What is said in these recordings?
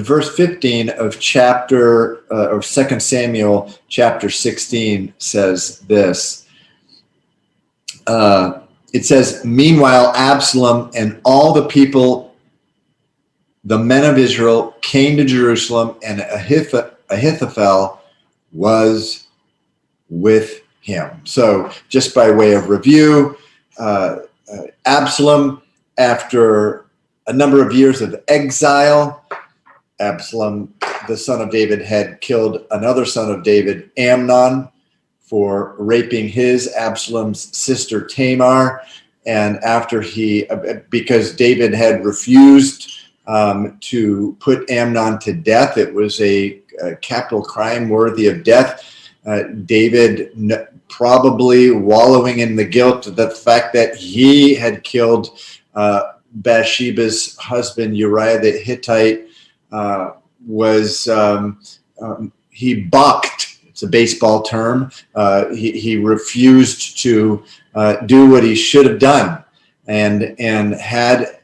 Verse 15 of of 2 Samuel chapter 16 says this. It says, "Meanwhile, Absalom and all the people, the men of Israel, came to Jerusalem, and Ahithophel was with him." So just by way of review, Absalom, after a number of years of exile, Absalom, the son of David, had killed another son of David, Amnon, for raping Absalom's sister Tamar. And after because David had refused to put Amnon to death, it was a capital crime worthy of death. David, probably wallowing in the guilt of the fact that he had killed Bathsheba's husband Uriah the Hittite, he bucked. It's a baseball term. He refused to do what he should have done, and had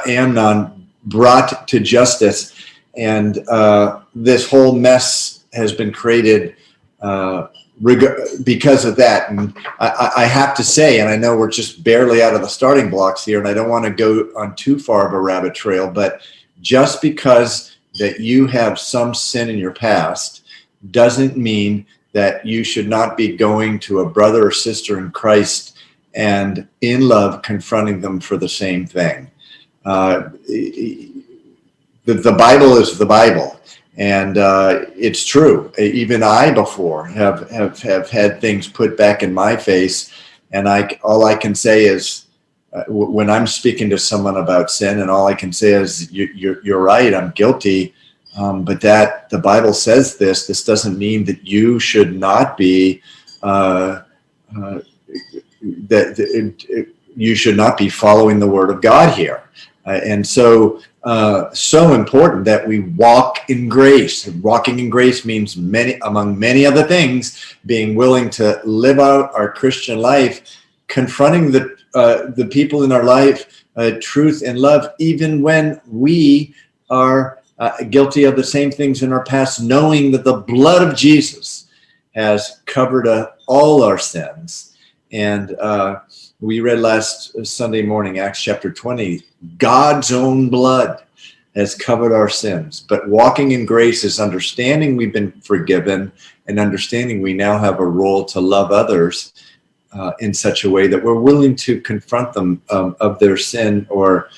Amnon brought to justice. And this whole mess has been created because of that. And I have to say, and I know we're just barely out of the starting blocks here, and I don't want to go on too far of a rabbit trail, but just because that you have some sin in your past doesn't mean that you should not be going to a brother or sister in Christ and in love confronting them for the same thing. The Bible is the Bible, and it's true. Even I before have had things put back in my face, and all I can say is, when I'm speaking to someone about sin, and all I can say is, you're right, I'm guilty, but that the Bible says this doesn't mean that you should not be you should not be following the Word of God here. And so important that we walk in grace. Walking in grace means, among many other things, being willing to live out our Christian life, confronting the people in our life, truth and love, even when we are guilty of the same things in our past, knowing that the blood of Jesus has covered all our sins. And we read last Sunday morning, Acts chapter 20, God's own blood has covered our sins. But walking in grace is understanding we've been forgiven, and understanding we now have a role to love others in such a way that we're willing to confront them of their sin or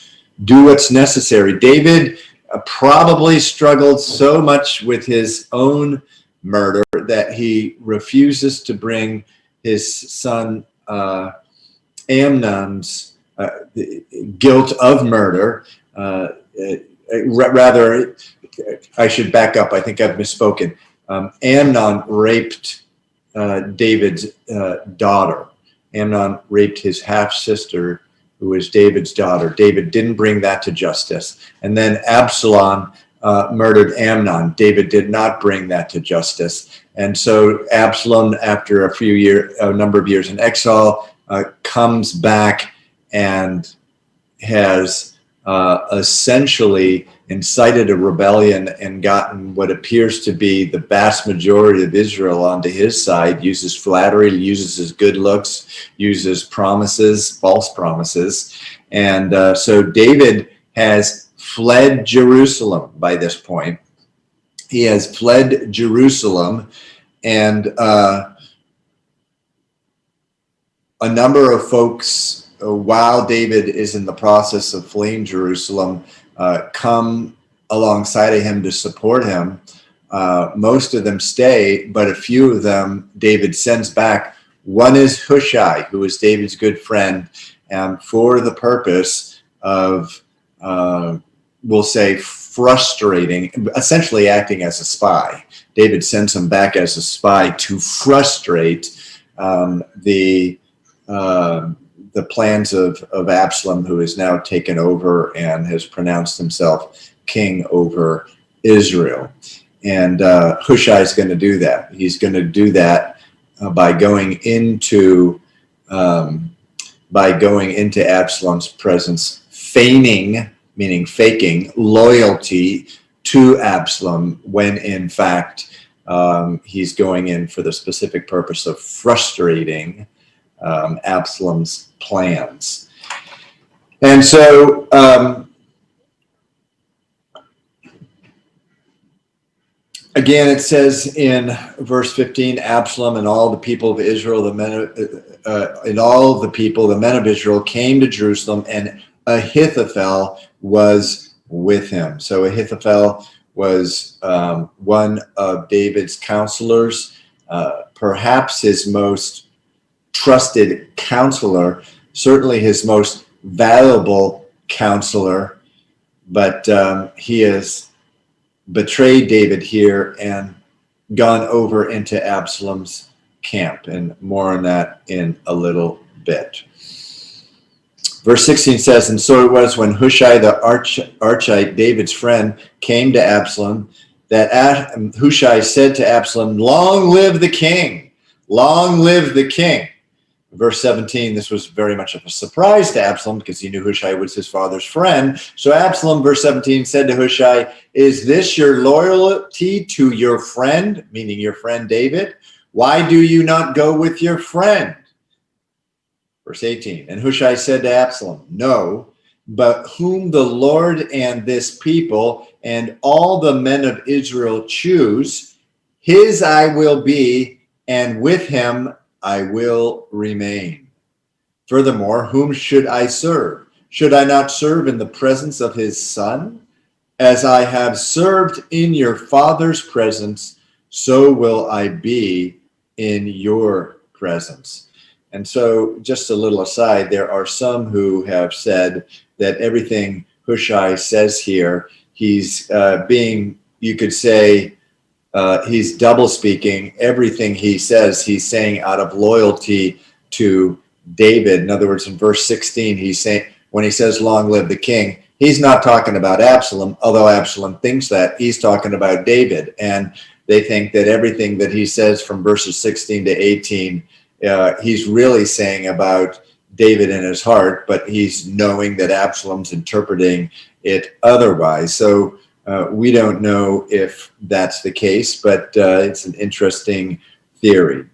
do what's necessary. David probably struggled so much with his own murder that he refuses to bring his son Amnon's guilt of murder. Rather, I should back up. I think I've misspoken. Amnon raped David's daughter. Amnon raped his half-sister, who was David's daughter. David didn't bring that to justice. And then Absalom murdered Amnon. David did not bring that to justice. And so Absalom, after a number of years in exile, comes back and has essentially incited a rebellion and gotten what appears to be the vast majority of Israel onto his side, uses flattery, uses his good looks, uses promises, false promises. And so David has fled Jerusalem by this point. He has fled Jerusalem, and a number of folks, while David is in the process of fleeing Jerusalem, come alongside of him to support him. Most of them stay, but a few of them David sends back. One is Hushai, who is David's good friend, for the purpose of, we'll say, frustrating, essentially acting as a spy. David sends him back as a spy to frustrate the plans of Absalom, who has now taken over and has pronounced himself king over Israel. And Hushai is going to do that. He's going to do that by going into Absalom's presence, feigning, meaning faking, loyalty to Absalom when in fact he's going in for the specific purpose of frustrating Absalom's plans. And so again, it says in verse 15, Absalom and all the people of Israel, the men of Israel came to Jerusalem, and Ahithophel was with him. So Ahithophel was one of David's counselors, perhaps his most trusted counselor, certainly his most valuable counselor, but he has betrayed David here and gone over into Absalom's camp, and more on that in a little bit. Verse 16 says, and so it was when Hushai the Archite, David's friend, came to Absalom, that Hushai said to Absalom, long live the king, long live the king. Verse 17, this was very much of a surprise to Absalom because he knew Hushai was his father's friend. So Absalom, verse 17, said to Hushai, is this your loyalty to your friend, meaning your friend David? Why do you not go with your friend? Verse 18, and Hushai said to Absalom, no, but whom the Lord and this people and all the men of Israel choose, his I will be, and with him I will remain. Furthermore, whom should I serve? Should I not serve in the presence of his son? As I have served in your father's presence, so will I be in your presence. And so, just a little aside, there are some who have said that everything Hushai says here, he's being, you could say, he's double speaking. Everything he says, he's saying out of loyalty to David. In other words, in verse 16, he's saying, when he says, long live the king, he's not talking about Absalom, although Absalom thinks that. He's talking about David. And they think that everything that he says from verses 16 to 18, he's really saying about David in his heart, but he's knowing that Absalom's interpreting it otherwise. So we don't know if that's the case, but it's an interesting theory.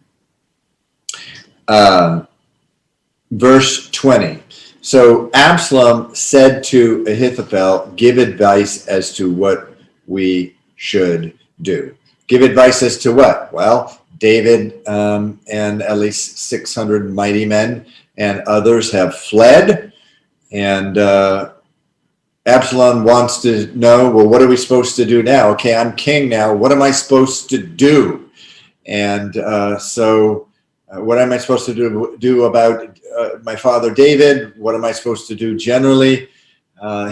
Verse 20. So Absalom said to Ahithophel, give advice as to what we should do. Give advice as to what? Well, David and at least 600 mighty men and others have fled, and Absalom wants to know, well, what are we supposed to do now? Okay, I'm king now. What am I supposed to do? And what am I supposed to do about my father David? What am I supposed to do generally?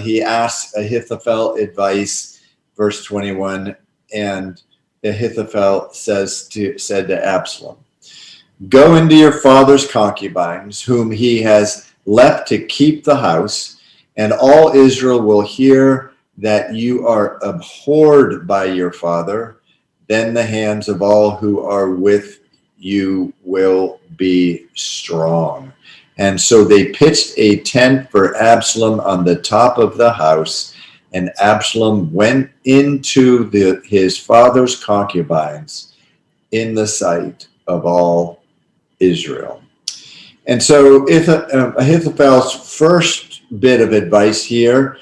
He asks Ahithophel advice, verse 21, and Ahithophel said to Absalom, go into your father's concubines, whom he has left to keep the house, and all Israel will hear that you are abhorred by your father. Then the hands of all who are with you will be strong. And so they pitched a tent for Absalom on the top of the house, and Absalom went into his father's concubines in the sight of all Israel. And so Ahithophel's first bit of advice here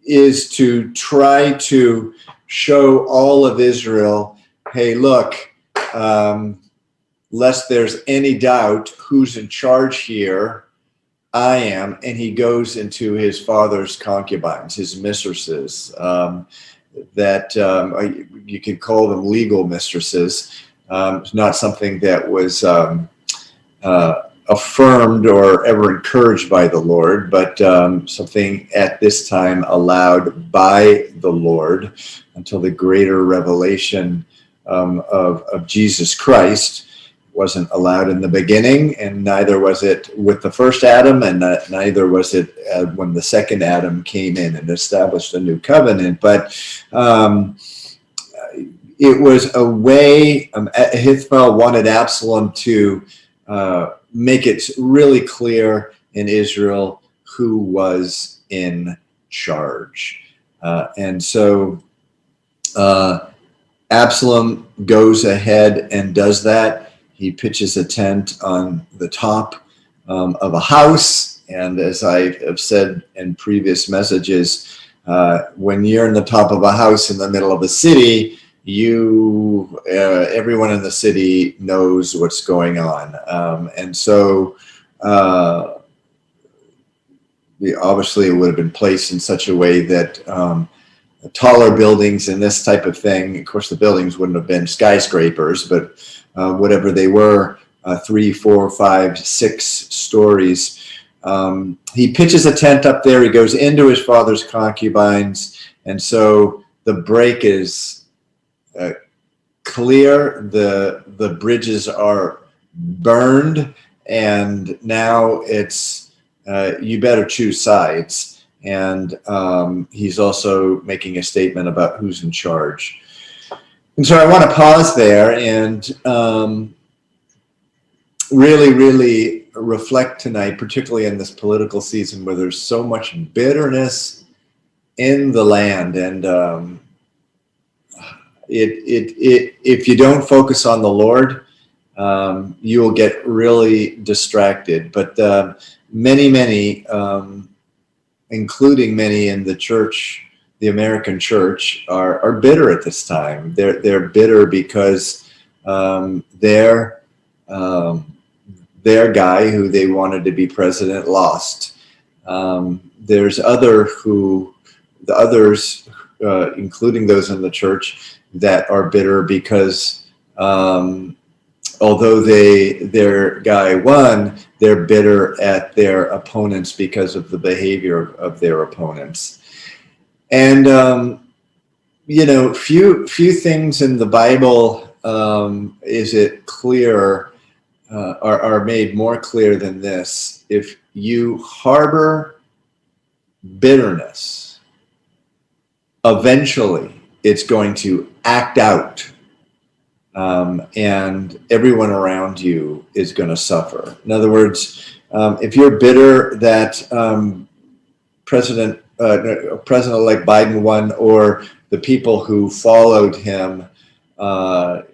is to try to show all of Israel, hey, look, lest there's any doubt who's in charge here, I am. And he goes into his father's concubines, his mistresses, that you could call them legal mistresses. It's not something that was affirmed or ever encouraged by the Lord, but something at this time allowed by the Lord until the greater revelation of Jesus Christ. Wasn't allowed in the beginning, and neither was it with the first Adam, and neither was it when the second Adam came in and established a new covenant. But it was a way, Ahithophel wanted Absalom to make it really clear in Israel who was in charge. And so Absalom goes ahead and does that. He pitches a tent on the top of a house. And as I have said in previous messages, when you're in the top of a house in the middle of a city, everyone in the city knows what's going on. And so obviously it would have been placed in such a way that taller buildings and this type of thing, of course the buildings wouldn't have been skyscrapers, but whatever they were, 3, 4, 5, 6 stories. He pitches a tent up there. He goes into his father's concubines. And so the break is clear. The bridges are burned. And now it's, you better choose sides. And he's also making a statement about who's in charge. And so I want to pause there and really reflect tonight, particularly in this political season where there's so much bitterness in the land. And if you don't focus on the Lord, you will get really distracted. But many, including many in the church, the American church, are bitter at this time. They're bitter because their guy who they wanted to be president lost. There's others, including those in the church, that are bitter because although their guy won, they're bitter at their opponents because of the behavior of their opponents. And few things in the Bible is it clear are made more clear than this. If you harbor bitterness, eventually it's going to act out, and everyone around you is going to suffer. In other words, if you're bitter that President-elect Biden won, or the people who followed him, and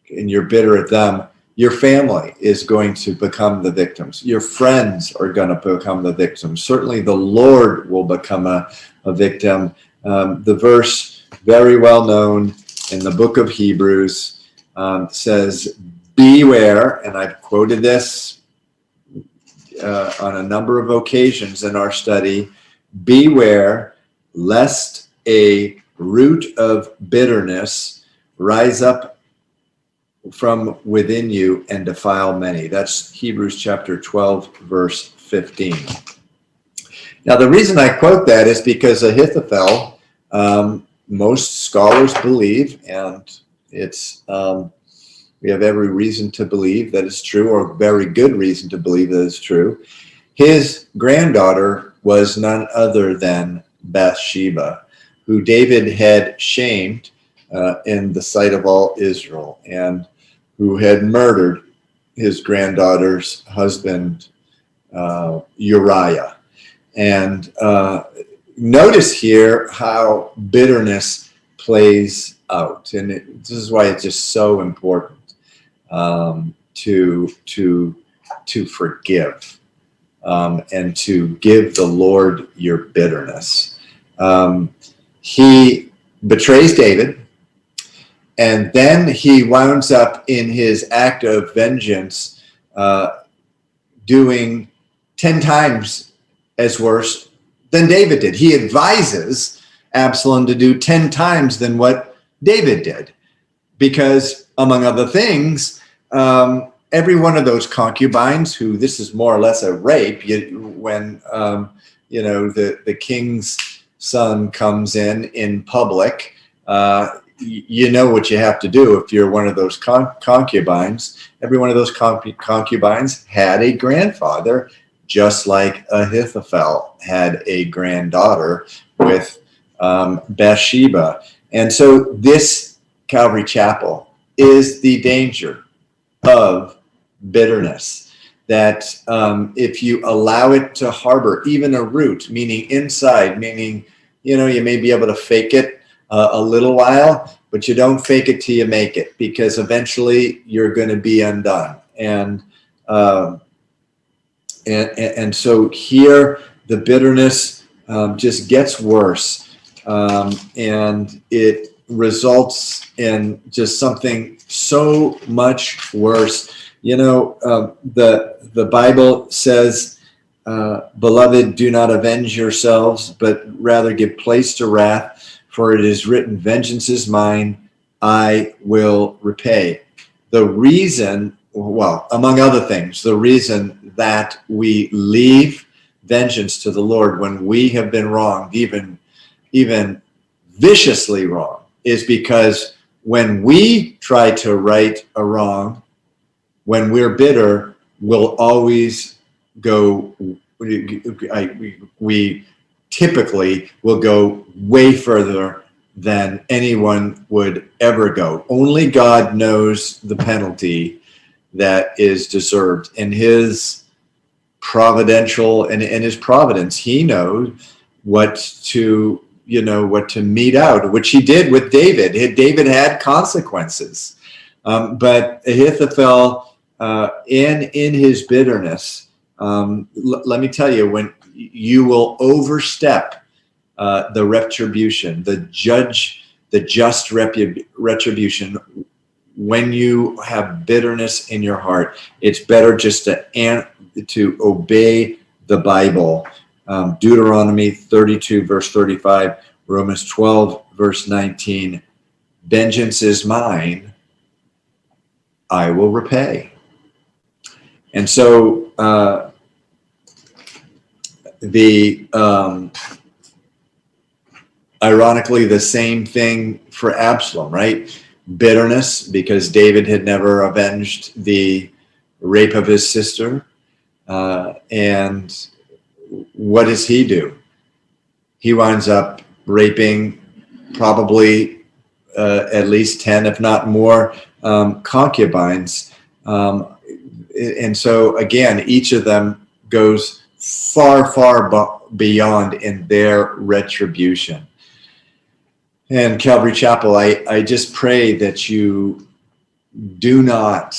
you're bitter at them, your family is going to become the victims. Your friends are going to become the victims. Certainly the Lord will become a victim. The verse, very well known in the book of Hebrews, says, beware, and I've quoted this on a number of occasions in our study, beware lest a root of bitterness rise up from within you and defile many. That's Hebrews chapter 12, verse 15. Now, the reason I quote that is because Ahithophel, most scholars believe, and it's we have every reason to believe that it's true, or very good reason to believe that it's true. His granddaughter was none other than Bathsheba, who David had shamed in the sight of all Israel, and who had murdered his granddaughter's husband, Uriah. And notice here how bitterness plays out. And this is why it's just so important to forgive and to give the Lord your bitterness. He betrays David, and then he winds up in his act of vengeance doing 10 times as worse than David did. He advises Absalom to do 10 times than what David did, because, among other things, every one of those concubines, who, this is more or less a rape, when the king's son comes in public, you know what you have to do if you're one of those concubines. Every one of those concubines had a grandfather, just like Ahithophel had a granddaughter with Bathsheba. And so this Calvary Chapel is the danger of bitterness, that if you allow it to harbor even a root, meaning inside, meaning you know, you may be able to fake it a little while, but you don't fake it till you make it, because eventually you're going to be undone. And so here the bitterness just gets worse, and it results in just something so much worse. You know, the Bible says, beloved, do not avenge yourselves, but rather give place to wrath, for it is written, vengeance is mine, I will repay. The reason, well, among other things, the reason that we leave vengeance to the Lord when we have been wronged, even viciously wrong, is because when we try to right a wrong, when we're bitter, we'll always go, we typically will go way further than anyone would ever go. Only God knows the penalty that is deserved. In his providential and in his providence, he knows what to mete out, which he did with David. David had consequences, but Ahithophel, in his bitterness, let me tell you, when you will overstep the retribution, the just retribution, when you have bitterness in your heart, it's better just to obey the Bible. Deuteronomy 32 verse 35, Romans 12 verse 19, vengeance is mine, I will repay. And so ironically, the same thing for Absalom, right? Bitterness, because David had never avenged the rape of his sister. And what does he do? He winds up raping probably at least 10, if not more, concubines. And so again, each of them goes far, far beyond in their retribution. And Calvary Chapel, I just pray that you do not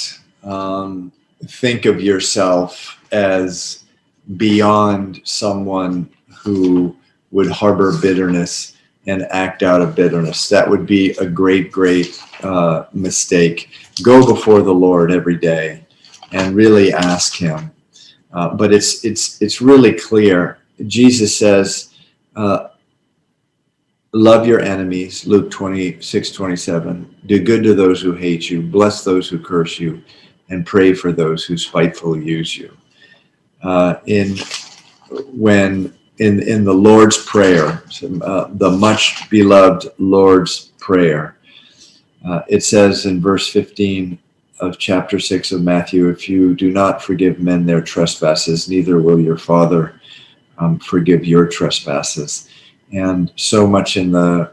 think of yourself as beyond someone who would harbor bitterness and act out of bitterness. That would be a great, great mistake. Go before the Lord every day and really ask him. But it's really clear. Jesus says, love your enemies, Luke 26:27. Do good to those who hate you, bless those who curse you, and pray for those who spitefully use you. In the Lord's Prayer, the much beloved Lord's Prayer, it says in verse 15 of chapter 6 of Matthew, if you do not forgive men their trespasses, neither will your Father forgive your trespasses. And so much in the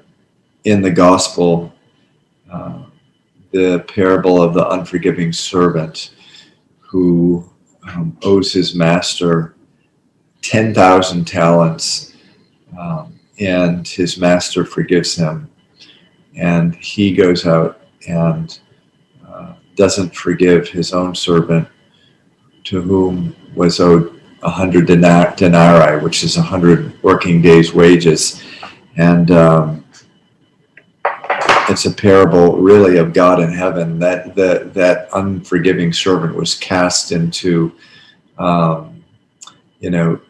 gospel, the parable of the unforgiving servant who owes his master 10,000 talents, and his master forgives him, and he goes out and doesn't forgive his own servant, to whom was owed 100 denarii, which is 100 working days' wages. And it's a parable really of God in heaven, that unforgiving servant was cast into,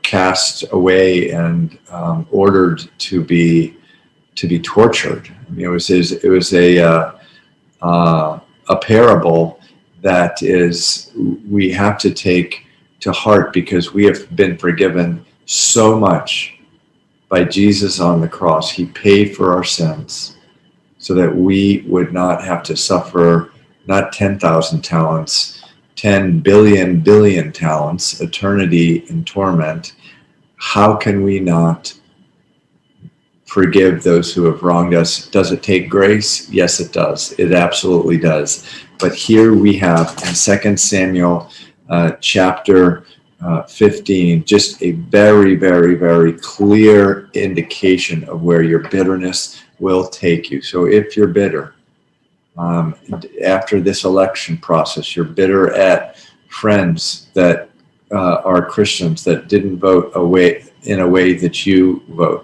cast away and ordered to be tortured. I mean, it was a parable that we have to take to heart, because we have been forgiven so much by Jesus on the cross. He paid for our sins so that we would not have to suffer not 10,000 talents, 10 billion talents, eternity in torment. How can we not forgive those who have wronged us? Does it take grace? Yes, it does. It absolutely does. But here we have in 2 Samuel chapter 15, just a very, very, very clear indication of where your bitterness will take you. So if you're bitter, after this election process, you're bitter at friends that are Christians that didn't vote in a way that you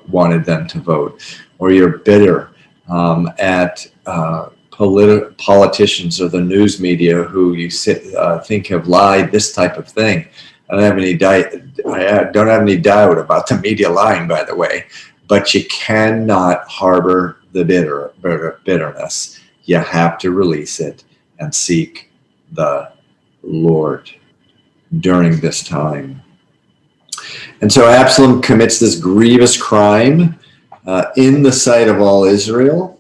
wanted them to vote, or you're bitter at politicians or the news media who you think have lied, this type of thing. I don't have any doubt about the media lying, by the way, but you cannot harbor the bitterness. You have to release it and seek the Lord during this time. And so Absalom commits this grievous crime in the sight of all Israel.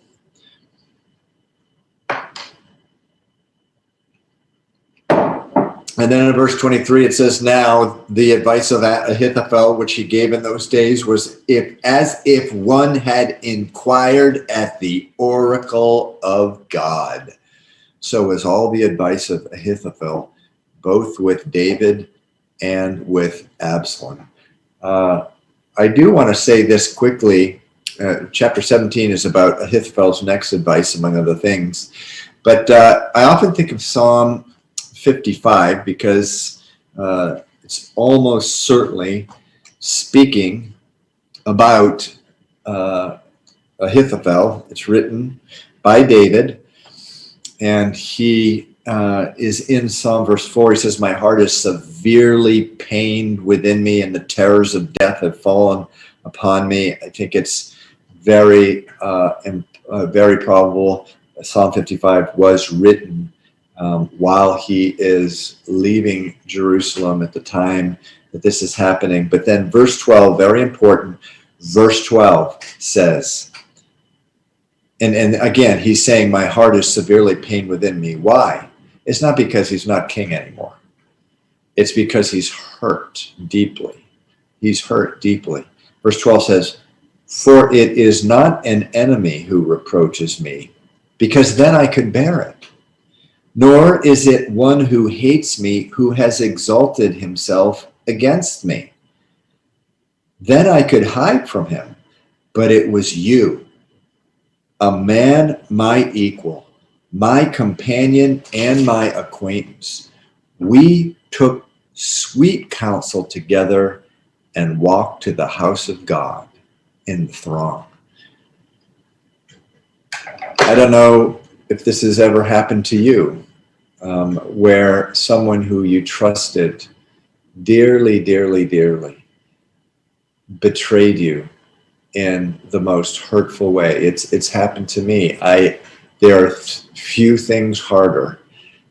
And then in verse 23, it says, now the advice of Ahithophel, which he gave in those days, was as if one had inquired at the oracle of God. So was all the advice of Ahithophel, both with David and with Absalom. I do want to say this quickly. Chapter 17 is about Ahithophel's next advice, among other things. But I often think of Psalm 55 because it's almost certainly speaking about Ahithophel. It's written by David, and he is in Psalm verse 4. He says, my heart is severely pained within me, and the terrors of death have fallen upon me. I think it's very probable Psalm 55 was written while he is leaving Jerusalem at the time that this is happening. But then verse 12, very important, verse 12 says, and again, he's saying, my heart is severely pained within me. Why? It's not because he's not king anymore. It's because he's hurt deeply. He's hurt deeply. Verse 12 says, for it is not an enemy who reproaches me, because then I could bear it. Nor is it one who hates me who has exalted himself against me. Then I could hide from him, but it was you, a man my equal, my companion and my acquaintance. We took sweet counsel together and walked to the house of God in the throng. I don't know if this has ever happened to you, where someone who you trusted dearly, dearly, dearly betrayed you in the most hurtful way. It's happened to me. There are few things harder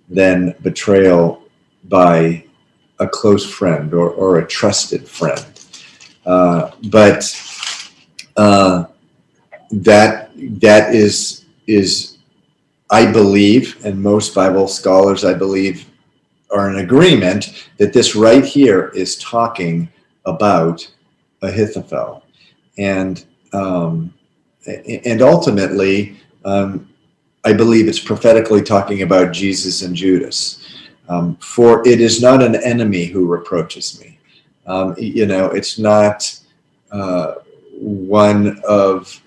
than betrayal by a close friend or a trusted friend. But that is I believe, and most Bible scholars, I believe, are in agreement that this right here is talking about Ahithophel, and ultimately, I believe it's prophetically talking about Jesus and Judas. For it is not an enemy who reproaches me. It's not one of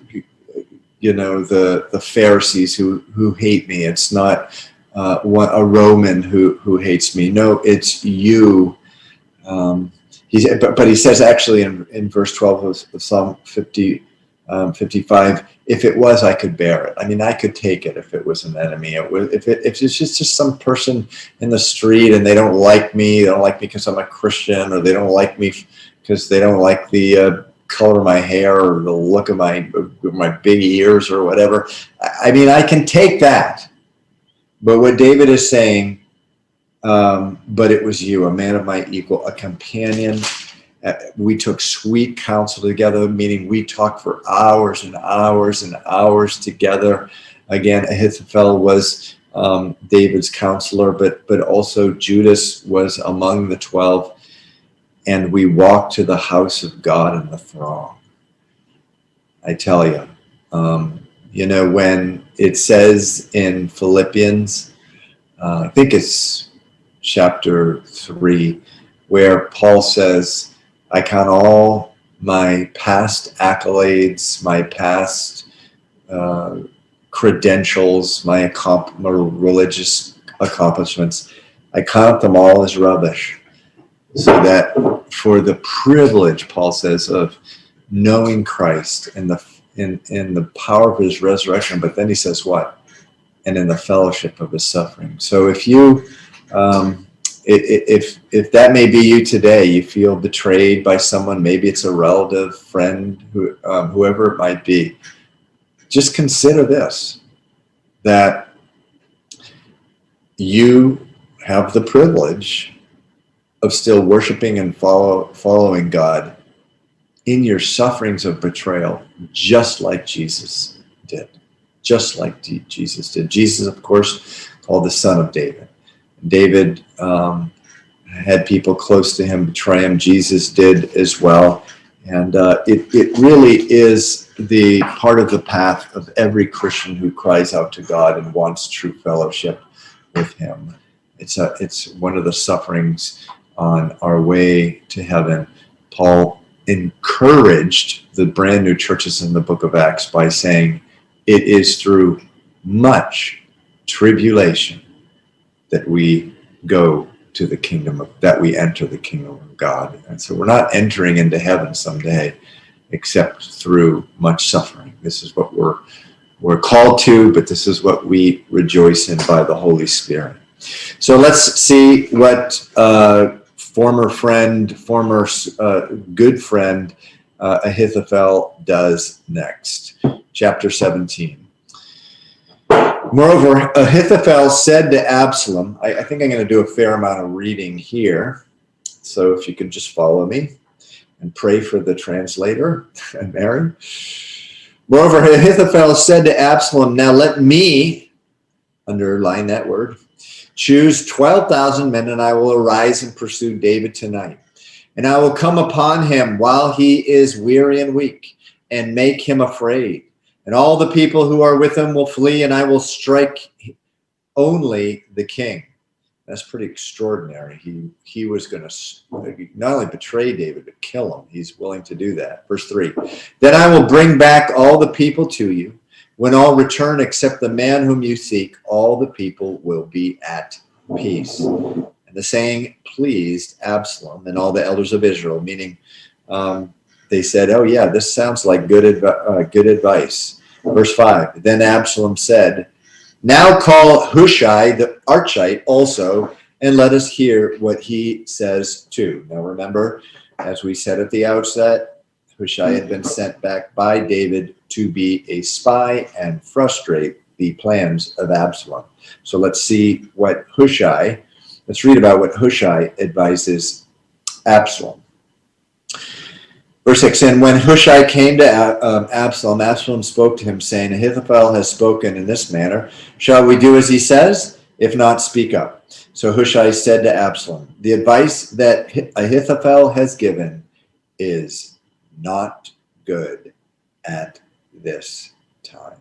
the Pharisees who hate me. It's not a Roman who hates me. No, it's you. But he says actually in verse 12 of Psalm 55, if it was, I could bear it. I mean, I could take it if it was an enemy. If it's just some person in the street and they don't like me because I'm a Christian, or they don't like me because they don't like the color of my hair or the look of my big ears or whatever. I mean, I can take that. But what David is saying, but it was you, a man of my equal, a companion. We took sweet counsel together, meaning we talked for hours and hours and hours together. Again, Ahithophel was David's counselor, but also Judas was among the 12. And we walked to the house of God in the throng. I tell you, when it says in Philippians, I think it's chapter 3, where Paul says, I count all my past accolades, my past credentials, my religious accomplishments, I count them all as rubbish. So that for the privilege, Paul says, of knowing Christ and in the power of his resurrection, but then he says what? And in the fellowship of his suffering. So if you, if that may be you today, you feel betrayed by someone, maybe it's a relative, friend, whoever it might be, just consider this, that you have the privilege of still worshiping and following God in your sufferings of betrayal, just like Jesus did. Just like Jesus did. Jesus, of course, called the Son of David. David had people close to him betray him. Jesus did as well. And it really is the part of the path of every Christian who cries out to God and wants true fellowship with him. It's one of the sufferings on our way to heaven. Paul encouraged the brand new churches in the book of Acts by saying, it is through much tribulation that we go to the kingdom of, that we enter the kingdom of God. And so we're not entering into heaven someday except through much suffering. This is what we're called to, but this is what we rejoice in by the Holy Spirit. So let's see what former good friend Ahithophel does next. Chapter 17. Moreover, Ahithophel said to Absalom, I think I'm going to do a fair amount of reading here, so if you could just follow me and pray for the translator and Mary. Moreover, Ahithophel said to Absalom, now let me, underline that word, choose 12,000 men, and I will arise and pursue David tonight. And I will come upon him while he is weary and weak, and make him afraid. And all the people who are with him will flee, and I will strike only the king. That's pretty extraordinary. He was going to not only betray David, but kill him. He's willing to do that. Verse 3. Then I will bring back all the people to you. When all return except the man whom you seek, all the people will be at peace. And the saying pleased Absalom and all the elders of Israel, meaning they said, oh yeah, this sounds like good advice. Verse 5, then Absalom said, now call Hushai the Archite also, and let us hear what he says too. Now remember, as we said at the outset, Hushai had been sent back by David to be a spy and frustrate the plans of Absalom. So let's see what let's read about what Hushai advises Absalom. Verse 6, and when Hushai came to Absalom, Absalom spoke to him, saying, Ahithophel has spoken in this manner. Shall we do as he says? If not, speak up. So Hushai said to Absalom, the advice that Ahithophel has given is not good at this time.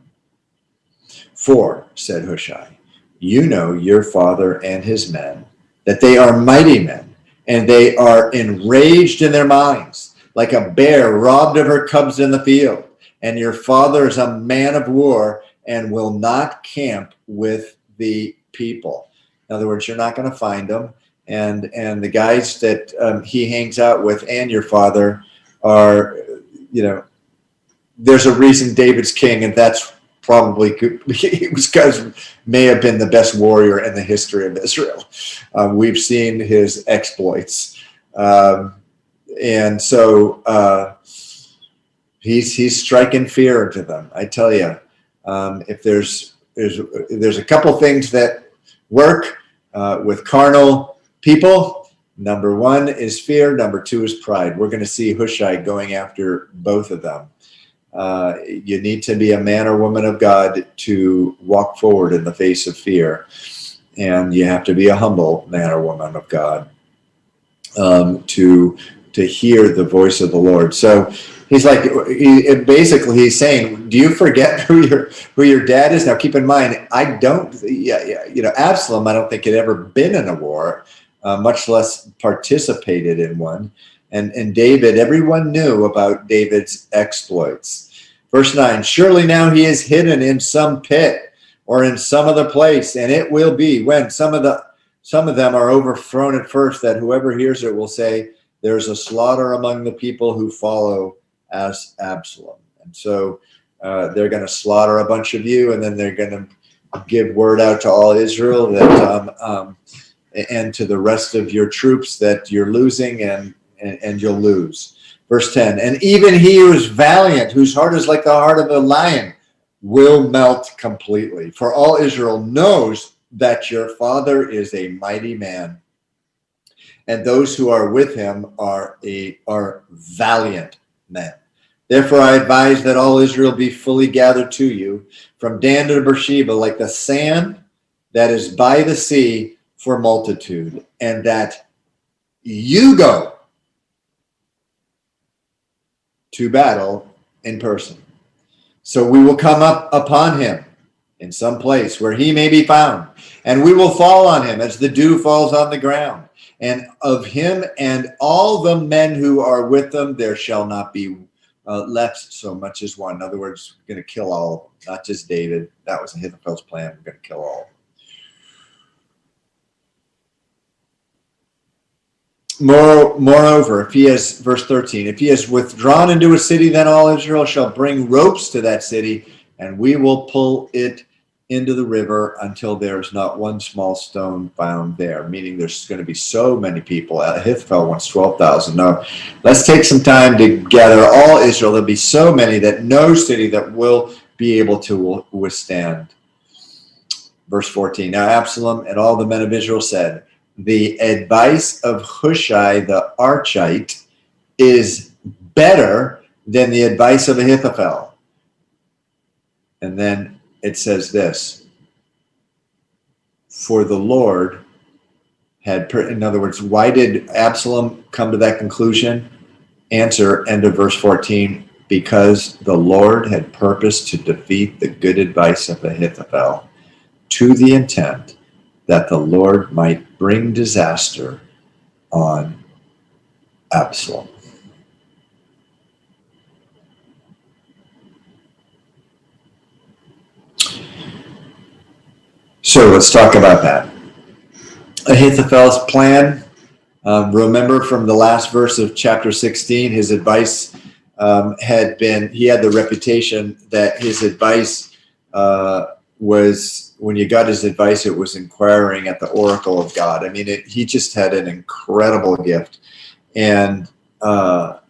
For, said Hushai, you know your father and his men, that they are mighty men, and they are enraged in their minds, like a bear robbed of her cubs in the field. And your father is a man of war and will not camp with the people. In other words, you're not going to find them. And the guys that he hangs out with and your father are, there's a reason David's king, and that's probably because may have been the best warrior in the history of Israel. We've seen his exploits. And so he's striking fear into them. I tell you, if there's a couple things that work with carnal people. Number one is fear. Number two is pride. We're going to see Hushai going after both of them. You need to be a man or woman of God to walk forward in the face of fear. And you have to be a humble man or woman of God to hear the voice of the Lord. So he's like, he's saying, do you forget who your dad is? Now keep in mind, Absalom, I don't think had ever been in a war. much less participated in one. And David, everyone knew about David's exploits. Verse 9, surely now he is hidden in some pit or in some other place, and it will be when some of them are overthrown at first, that whoever hears it will say, there's a slaughter among the people who follow as Absalom. And so they're going to slaughter a bunch of you, and then they're going to give word out to all Israel that and to the rest of your troops that you're losing, and you'll lose. Verse 10, and even he who is valiant, whose heart is like the heart of a lion, will melt completely. For all Israel knows that your father is a mighty man, and those who are with him are valiant men. Therefore I advise that all Israel be fully gathered to you, from Dan to Beersheba, like the sand that is by the sea, for multitude, and that you go to battle in person. So we will come up upon him in some place where he may be found, and we will fall on him as the dew falls on the ground. And of him and all the men who are with them, there shall not be left so much as one. In other words, we're going to kill all of them, not just David. That was Ahithophel's plan. We're going to kill all of them. Moreover, if he has, verse 13, if he has withdrawn into a city, then all Israel shall bring ropes to that city, and we will pull it into the river until there is not one small stone found there. Meaning there's going to be so many people. Ahithophel wants 12,000. No, let's take some time to gather all Israel. There'll be so many that no city that will be able to withstand. Verse 14, now Absalom and all the men of Israel said, the advice of Hushai the Archite is better than the advice of Ahithophel. And then it says this, for the Lord had, in other words, why did Absalom come to that conclusion? Answer, end of verse 14, because the Lord had purposed to defeat the good advice of Ahithophel, to the intent that the Lord might bring disaster on Absalom. So let's talk about that. Ahithophel's plan, remember from the last verse of chapter 16, his advice had been, he had the reputation that his advice was, when you got his advice, it was inquiring at the oracle of God. I mean, he just had an incredible gift. And at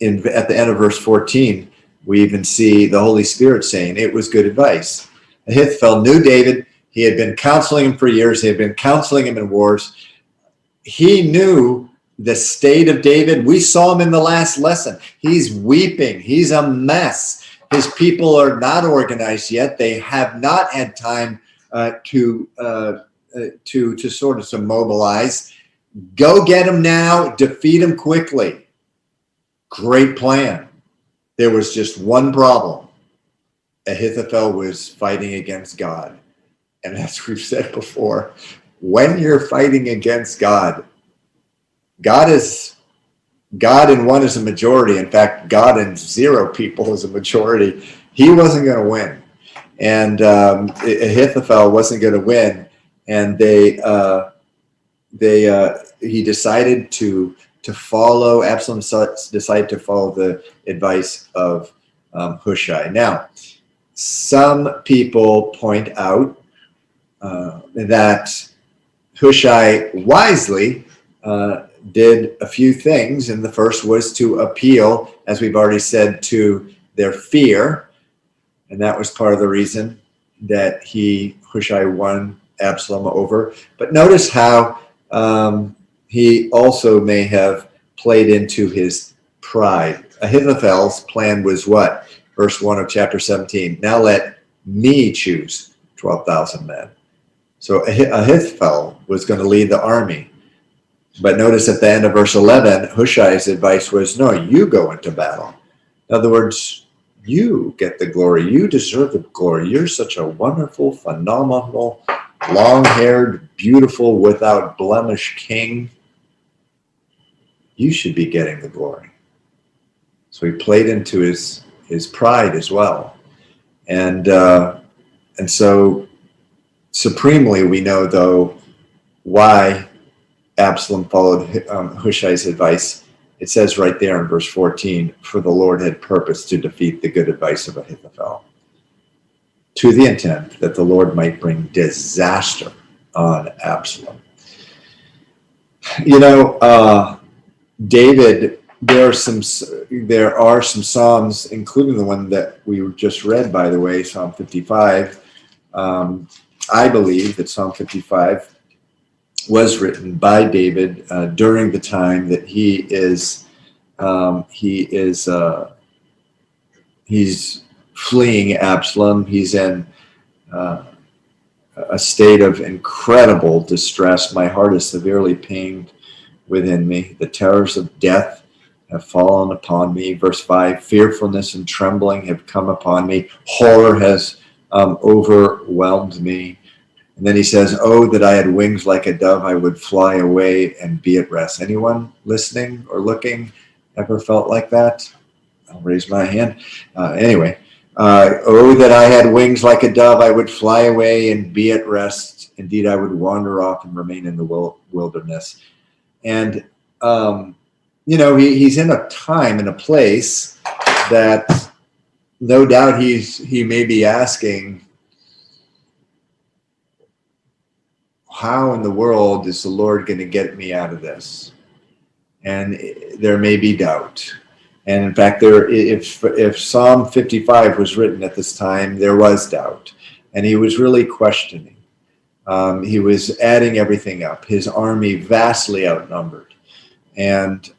the end of verse 14, we even see the Holy Spirit saying it was good advice. Ahithophel knew David. He had been counseling him for years. He had been counseling him in wars. He knew the state of David. We saw him in the last lesson. He's weeping. He's a mess. His people are not organized yet. They have not had time to mobilize. Go get him now. Defeat him quickly. Great plan. There was just one problem. Ahithophel was fighting against God. And as we've said before, when you're fighting against God, God in one is a majority. In fact, God in 0 people is a majority. He wasn't going to win. And Ahithophel wasn't going to win. And he decided to follow, Absalom decided to follow the advice of Hushai. Now, some people point out that Hushai wisely did a few things, and the first was to appeal, as we've already said, to their fear, and that was part of the reason that Hushai won Absalom over. But notice how he also may have played into his pride. Ahithophel's plan was what? Verse 1 of chapter 17. Now let me choose 12,000 men. So Ahithophel was going to lead the army. But notice at the end of verse 11, Hushai's advice was, no, you go into battle. In other words, you get the glory. You deserve the glory. You're such a wonderful, phenomenal long-haired, beautiful, without blemish king, you should be getting the glory. So he played into his pride as well. And so supremely we know, though, why Absalom followed Hushai's advice. It says right there in verse 14, for the Lord had purposed to defeat the good advice of Ahithophel, to the intent that the Lord might bring disaster on Absalom. You know, David, there are some Psalms, including the one that we just read, by the way, Psalm 55. I believe that Psalm 55 was written by David during the time that he's fleeing Absalom. He's in a state of incredible distress. My heart is severely pained within me. The terrors of death have fallen upon me. Verse 5, fearfulness and trembling have come upon me. Horror has overwhelmed me. And then he says, oh, that I had wings like a dove, I would fly away and be at rest. Anyone listening or looking ever felt like that? I'll raise my hand. Anyway, oh, that I had wings like a dove, I would fly away and be at rest. Indeed, I would wander off and remain in the wilderness. And, you know, he's in a time and a place that no doubt he may be asking, how in the world is the Lord going to get me out of this? And there may be doubt. And in fact, if Psalm 55 was written at this time, there was doubt. And he was really questioning. He was adding everything up. His army vastly outnumbered. And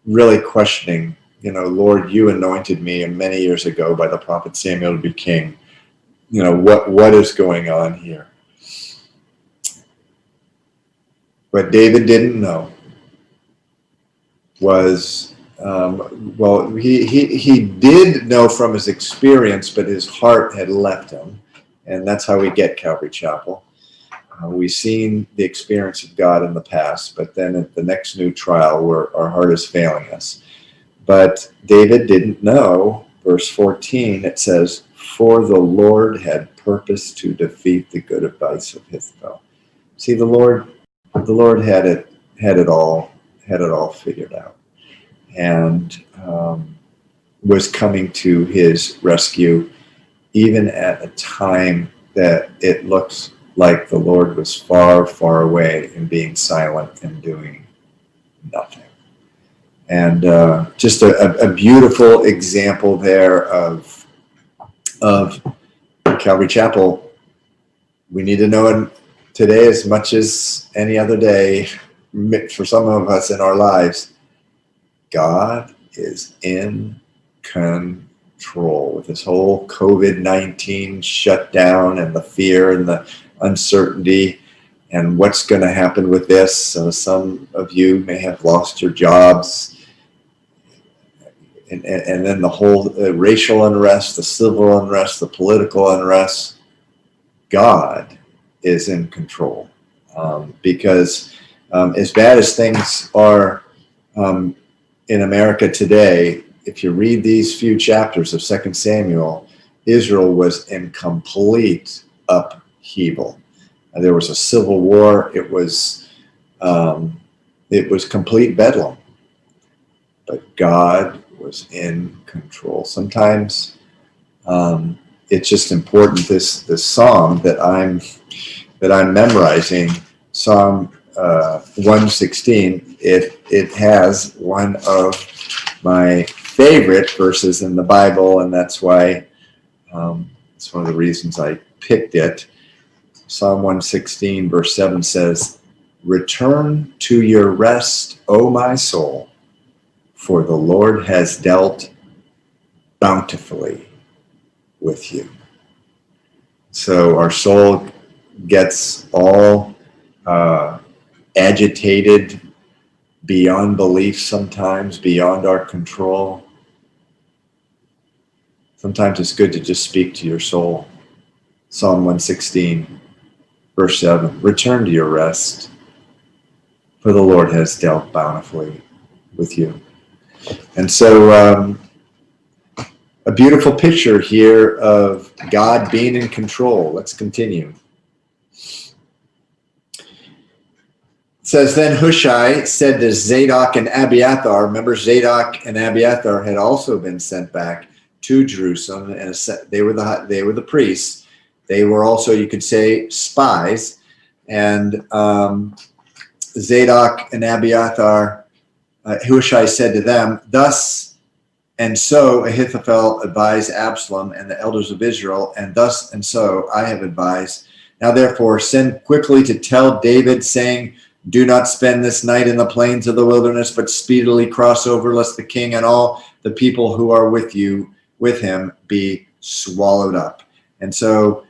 really questioning, you know, Lord, you anointed me many years ago by the prophet Samuel to be king. You know, what is going on here? What David didn't know was, well, he did know from his experience, but his heart had left him. And that's how we get Calvary Chapel. We've seen the experience of God in the past, but then at the next new trial where our heart is failing us. But David didn't know, verse 14, it says, for the Lord had purposed to defeat the good advice of Ahithophel. See, the Lord had it all figured out, and was coming to his rescue, even at a time that it looks like the Lord was far, far away and being silent and doing nothing. And just a beautiful example there of Calvary Chapel. We need to know it today as much as any other day, for some of us in our lives. God is in control with this whole COVID-19 shutdown and the fear and the uncertainty and what's going to happen with this. So some of you may have lost your jobs, and then the whole racial unrest, the civil unrest, the political unrest. God is in control, because as bad as things are in America today, if you read these few chapters of 2 Samuel, Israel was in complete upheaval. There was a civil war. It was complete bedlam. But God was in control. Sometimes it's just important. This psalm that I'm memorizing, Psalm 116. It has one of my favorite verses in the Bible, and that's why it's one of the reasons I picked it. Psalm 116 verse 7 says, return to your rest, O my soul, for the Lord has dealt bountifully with you. So our soul gets all agitated beyond belief sometimes, beyond our control. Sometimes it's good to just speak to your soul. Psalm 116, Verse 7, return to your rest, for the Lord has dealt bountifully with you. And so a beautiful picture here of God being in control. Let's continue. It says, then Hushai said to Zadok and Abiathar, remember Zadok and Abiathar had also been sent back to Jerusalem, and they were the priests. They were also, you could say, spies. And Zadok and Abiathar, Hushai said to them, thus and so Ahithophel advised Absalom and the elders of Israel, and thus and so I have advised. Now therefore send quickly to tell David, saying, do not spend this night in the plains of the wilderness, but speedily cross over, lest the king and all the people who are with him be swallowed up. And so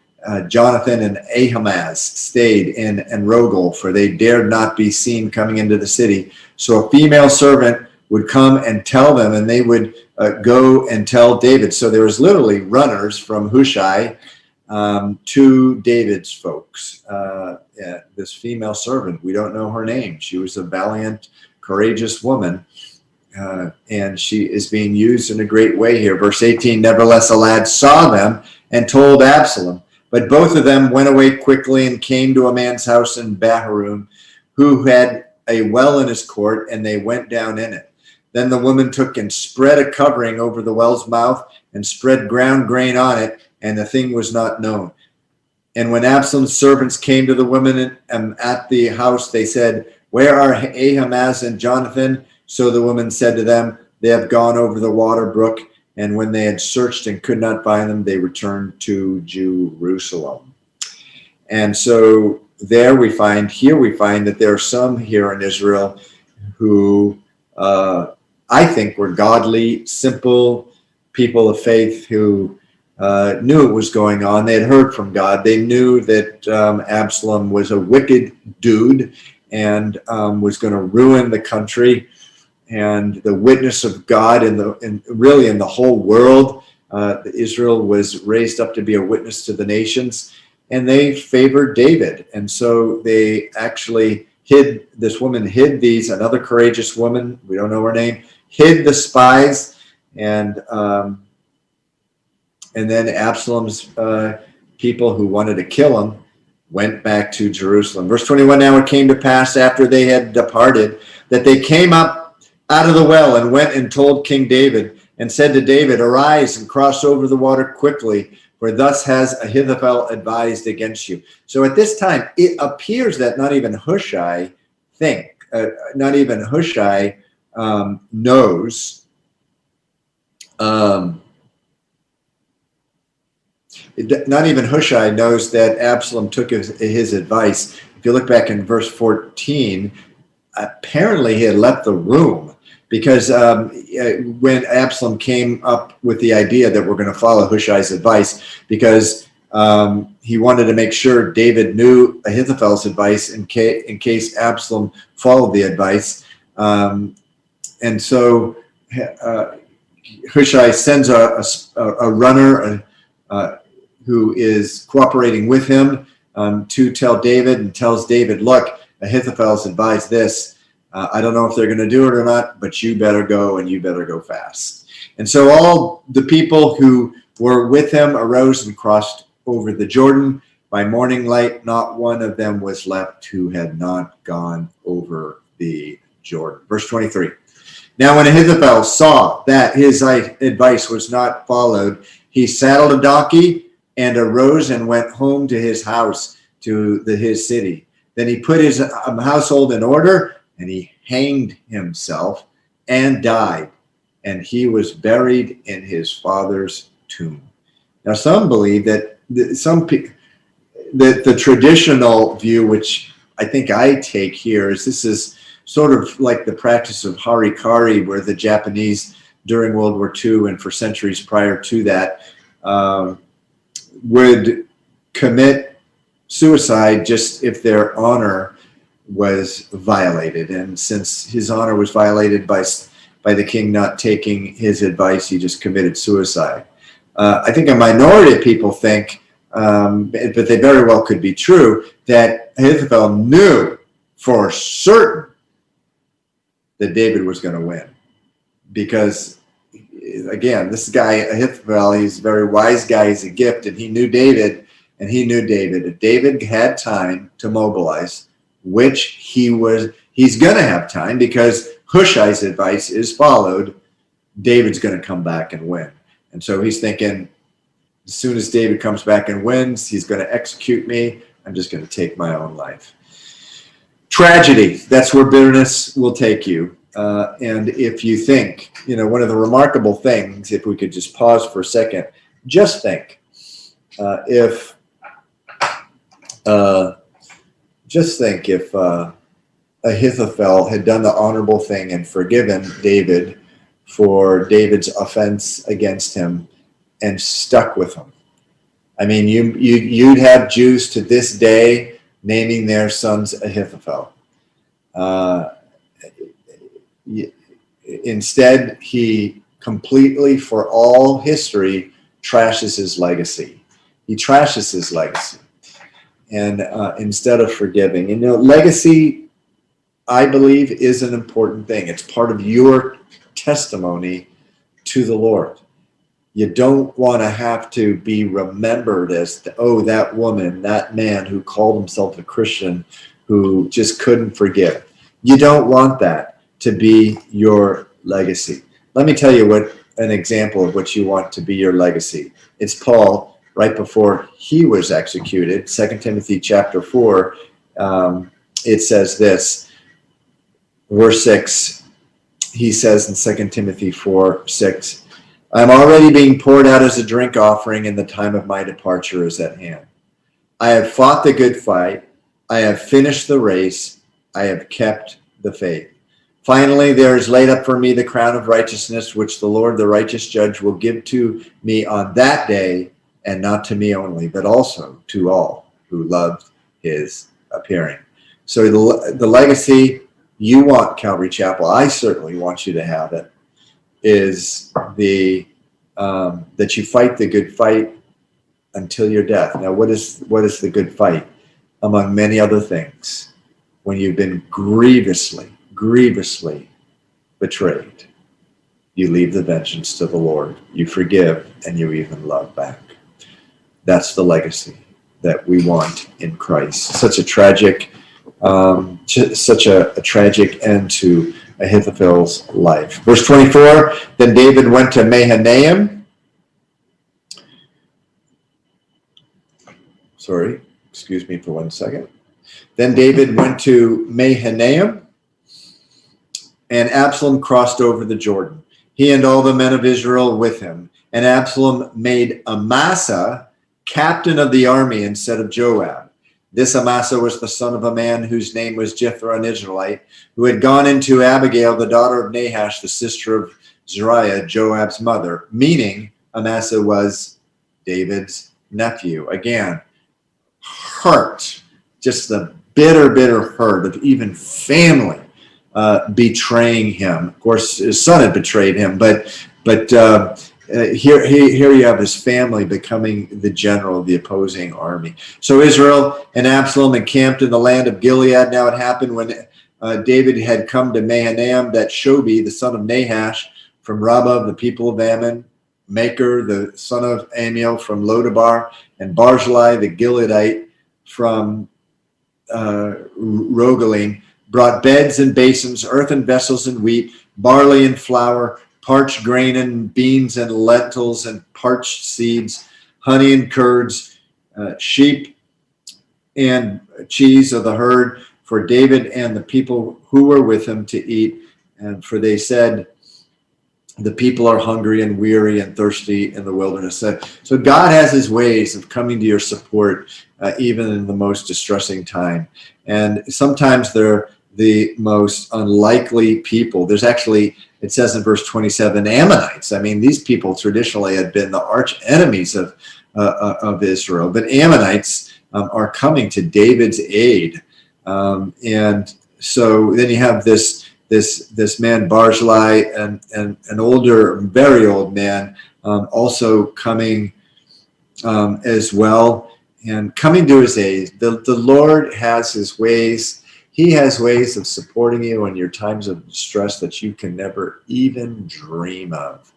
Jonathan and Ahimaaz stayed in Enrogel, for they dared not be seen coming into the city. So a female servant would come and tell them, and they would go and tell David. So there was literally runners from Hushai to David's folks. This female servant, we don't know her name. She was a valiant, courageous woman, and she is being used in a great way here. Verse 18, nevertheless, a lad saw them and told Absalom. But both of them went away quickly and came to a man's house in Bahurim, who had a well in his court, and they went down in it. Then the woman took and spread a covering over the well's mouth and spread ground grain on it, and the thing was not known. And when Absalom's servants came to the women at the house, they said, where are Ahimaaz and Jonathan? So the woman said to them, they have gone over the water brook. And when they had searched and could not find them, they returned to Jerusalem. And so here we find that there are some here in Israel who I think were godly, simple people of faith who knew what was going on. They had heard from God. They knew that Absalom was a wicked dude and was going to ruin the country. And the witness of God really in the whole world, Israel was raised up to be a witness to the nations, and they favored David. And so they actually this woman hid another courageous woman, we don't know her name, hid the spies, and then Absalom's people who wanted to kill him went back to Jerusalem. Verse 21, now it came to pass after they had departed that they came up out of the well and went and told King David and said to David, arise and cross over the water quickly, for thus has Ahithophel advised against you. So at this time, it appears that not even Hushai knows. Not even Hushai knows that Absalom took his advice. If you look back in verse 14, apparently he had left the room, because when Absalom came up with the idea that we're going to follow Hushai's advice, because he wanted to make sure David knew Ahithophel's advice in case Absalom followed the advice. And so Hushai sends a runner who is cooperating with him to tell David, and tells David, look, Ahithophel's advised this. I don't know if they're going to do it or not, but you better go, and you better go fast. And so all the people who were with him arose and crossed over the Jordan. By morning light, not one of them was left who had not gone over the Jordan. Verse 23. Now when Ahithophel saw that his advice was not followed, he saddled a donkey and arose and went home to his house, to his city. Then he put his household in order, and he hanged himself and died, and he was buried in his father's tomb. Now, some believe that the traditional view, which I think I take here, is this is sort of like the practice of harikari, where the Japanese during World War II and for centuries prior to that would commit suicide just if their honor was violated. And since his honor was violated by the king not taking his advice, he just committed suicide. I think a minority of people think but they very well could be true, that Ahithophel knew for certain that David was going to win. Because, again, this guy, Ahithophel, he's a very wise guy, he's a gift, and he knew David, and he knew David. If David had time to mobilize, which he's going to have time because Hushai's advice is followed, David's going to come back and win. And so he's thinking, as soon as David comes back and wins, he's going to execute me. I'm just going to take my own life. Tragedy, that's where bitterness will take you. And if you think, one of the remarkable things, if we could just pause for a second, just think if Ahithophel had done the honorable thing and forgiven David for David's offense against him and stuck with him. I mean, you'd have Jews to this day naming their sons Ahithophel. Instead, he completely, for all history, trashes his legacy. He trashes his legacy. And instead of forgiving. Legacy, I believe, is an important thing. It's part of your testimony to the Lord. You don't want to have to be remembered as, that woman, that man who called himself a Christian who just couldn't forgive. You don't want that to be your legacy. Let me tell you what an example of what you want to be your legacy. It's Paul, right before he was executed, 2 Timothy chapter 4, it says this, verse 6, he says in 2 Timothy 4:6, I'm already being poured out as a drink offering, and the time of my departure is at hand. I have fought the good fight. I have finished the race. I have kept the faith. Finally, there is laid up for me the crown of righteousness, which the Lord, the righteous judge, will give to me on that day, and not to me only, but also to all who loved his appearing. So the legacy you want, Calvary Chapel, I certainly want you to have it, is that you fight the good fight until your death. Now, what is the good fight? Among many other things, when you've been grievously betrayed, you leave the vengeance to the Lord. You forgive, and you even love back. That's the legacy that we want in Christ. Such a tragic end to Ahithophel's life. Verse 24, then David went to Mahanaim. Sorry, excuse me for 1 second. Then David went to Mahanaim, and Absalom crossed over the Jordan, he and all the men of Israel with him. And Absalom made Amasa captain of the army instead of Joab. This Amasa was the son of a man whose name was Jethro, an Israelite, who had gone into Abigail, the daughter of Nahash, the sister of Zeruiah, Joab's mother, meaning Amasa was David's nephew. Again, hurt, just the bitter hurt of even family betraying him. Of course, his son had betrayed him, but here you have his family becoming the general of the opposing army. So Israel and Absalom encamped in the land of Gilead. Now it happened when David had come to Mahanaim that Shobi, the son of Nahash, from Rabbah of the people of Ammon, Maker, the son of Amiel, from Lodabar, and Barzillai, the Gileadite, from Rogelim, brought beds and basins, earthen vessels and wheat, barley and flour, parched grain and beans and lentils and parched seeds, honey and curds, sheep and cheese of the herd for David and the people who were with him to eat. And for they said, the people are hungry and weary and thirsty in the wilderness. So God has his ways of coming to your support, even in the most distressing time. And sometimes they're the most unlikely people. There's actually, it says in verse 27, Ammonites. I mean, these people traditionally had been the arch enemies of Israel, but Ammonites are coming to David's aid. And so then you have this man Barzillai, and an older, very old man, also coming as well. And coming to his aid, the Lord has his ways. He has ways of supporting you in your times of stress that you can never even dream of.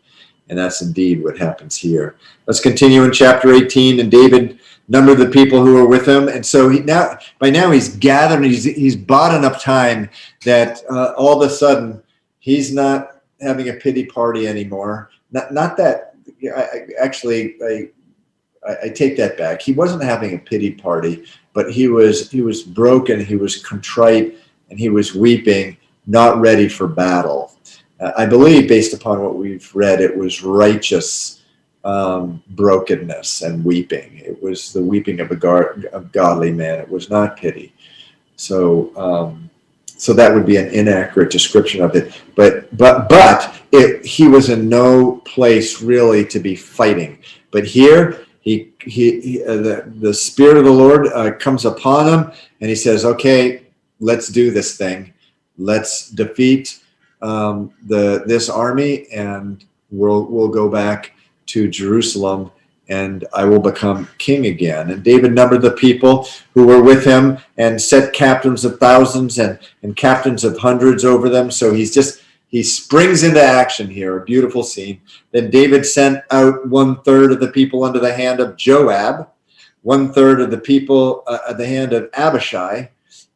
And that's indeed what happens here. Let's continue in chapter 18. And David numbered the people who were with him. And so by now he's gathered, he's bought enough time that all of a sudden he's not having a pity party anymore. Not that, I take that back. He wasn't having a pity party, but he was broken, he was contrite, and he was weeping, not ready for battle. I believe, based upon what we've read, it was righteous brokenness and weeping. It was the weeping of a godly man. It was not pity. So that would be an inaccurate description of it. But he was in no place really to be fighting. But here, the Spirit of the Lord comes upon him, and he says, "Okay, let's do this thing. Let's defeat this army, and we'll go back to Jerusalem, and I will become king again." And David numbered the people who were with him and set captains of thousands and captains of hundreds over them. So he springs into action here, a beautiful scene. Then David sent out 1/3 of the people under the hand of Joab, 1/3 of the people at the hand of Abishai,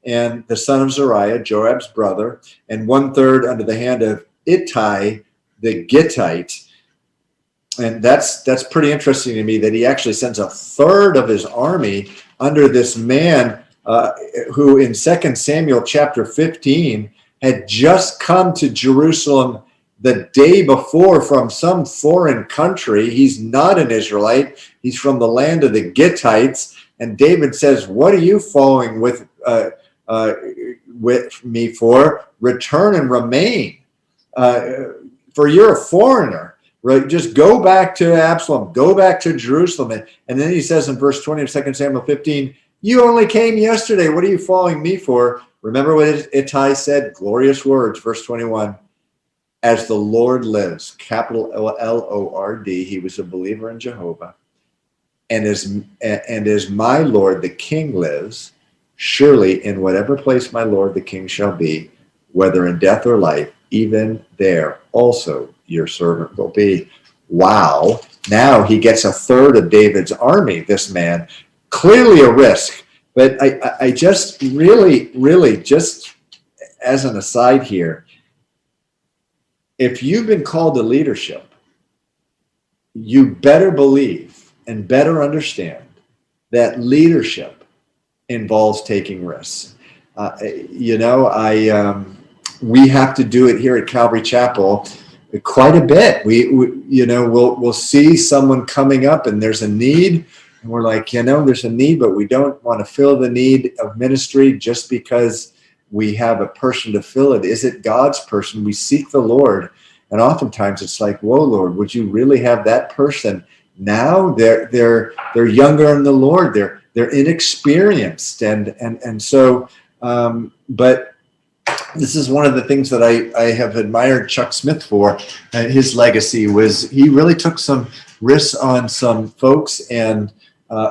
and the son of Zeruiah, Joab's brother, and 1/3 under the hand of Ittai the Gittite. And that's pretty interesting to me that he actually sends 1/3 of his army under this man who in 2 Samuel chapter 15 had just come to Jerusalem the day before from some foreign country. He's not an Israelite. He's from the land of the Gittites. And David says, "What are you following with me for? Return and remain. For you're a foreigner, right? Just go back to Absalom. Go back to Jerusalem." And then he says in verse 20 of 2 Samuel 15, "You only came yesterday. What are you following me for?" Remember what Ittai said? Glorious words, verse 21. "As the Lord lives," capital Lord, he was a believer in Jehovah. And as my Lord the King lives, surely in whatever place my Lord the King shall be, whether in death or life, even there also your servant will be." Wow. Now he gets 1/3 of David's army, this man. Clearly a risk. But I just really, just as an aside here, if you've been called to leadership, you better believe and better understand that leadership involves taking risks. We have to do it here at Calvary Chapel quite a bit. We'll see someone coming up and there's a need. And we're like, there's a need, but we don't want to fill the need of ministry just because we have a person to fill it. Is it God's person? We seek the Lord. And oftentimes it's like, whoa, Lord, would you really have that person? Now they're younger in the Lord. They're inexperienced. And so, but this is one of the things that I have admired Chuck Smith for. His legacy was he really took some risks on some folks and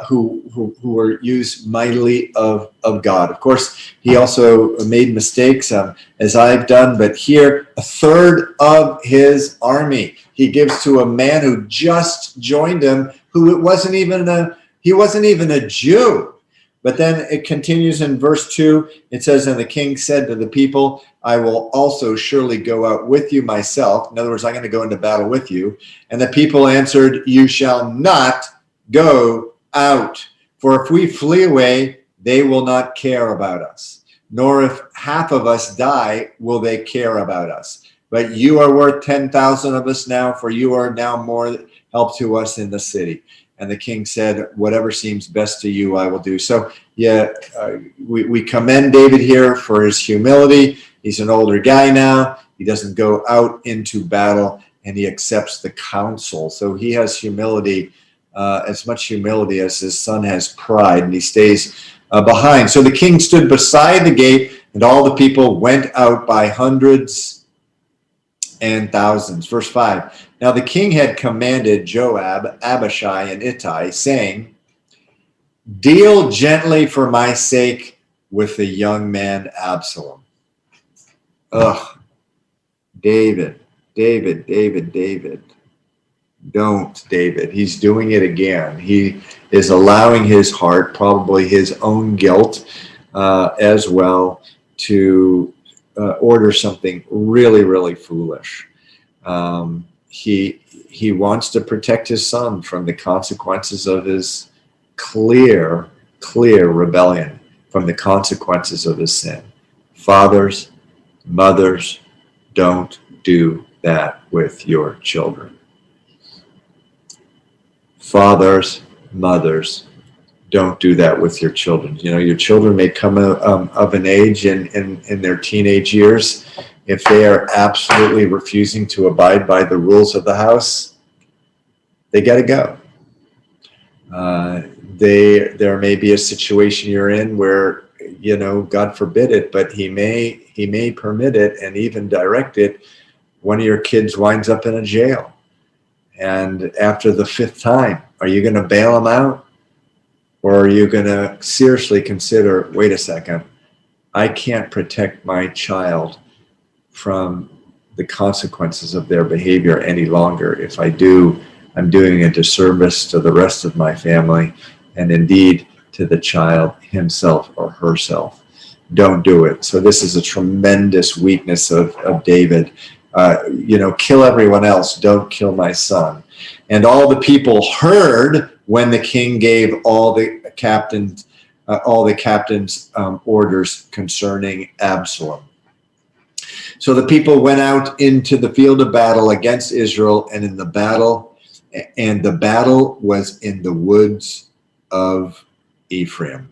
who were used mightily of God. Of course, he also made mistakes, as I've done, but here 1/3 of his army he gives to a man who just joined him, who wasn't even a Jew. But then it continues in verse 2. It says, "And the king said to the people, I will also surely go out with you myself." In other words, I'm going to go into battle with you. "And the people answered, You shall not go out. For if we flee away, they will not care about us. Nor if half of us die, will they care about us. But you are worth 10,000 of us now, for you are now more help to us in the city." And the king said, "Whatever seems best to you, I will do." So, we commend David here for his humility. He's an older guy now. He doesn't go out into battle, and he accepts the counsel. So he has humility, as much humility as his son has pride, and he stays behind. So the king stood beside the gate, and all the people went out by hundreds and thousands. Verse 5. Now the king had commanded Joab, Abishai, and Ittai, saying, deal gently for my sake with the young man Absalom. Ugh, David. Don't, David. He's doing it again. He is allowing his heart, probably his own guilt as well, to order something really, really foolish. He wants to protect his son from the consequences of his clear rebellion, from the consequences of his sin. Fathers, mothers, don't do that with your children. Fathers, mothers, don't do that with your children. You know, your children may come of an age in their teenage years. If they are absolutely refusing to abide by the rules of the house, they got to go. There may be a situation you're in where, you know, God forbid it, but he may permit it and even direct it. One of your kids winds up in a jail. And after the 5th time, are you going to bail them out? Or are you going to seriously consider, wait a second, I can't protect my child from the consequences of their behavior any longer. If I do, I'm doing a disservice to the rest of my family and indeed to the child himself or herself. Don't do it. So this is a tremendous weakness of David. You know, kill everyone else, don't kill my son. And all the people heard when the king gave all the captains orders concerning Absalom. So the people went out into the field of battle against Israel, and the battle was in the woods of Ephraim.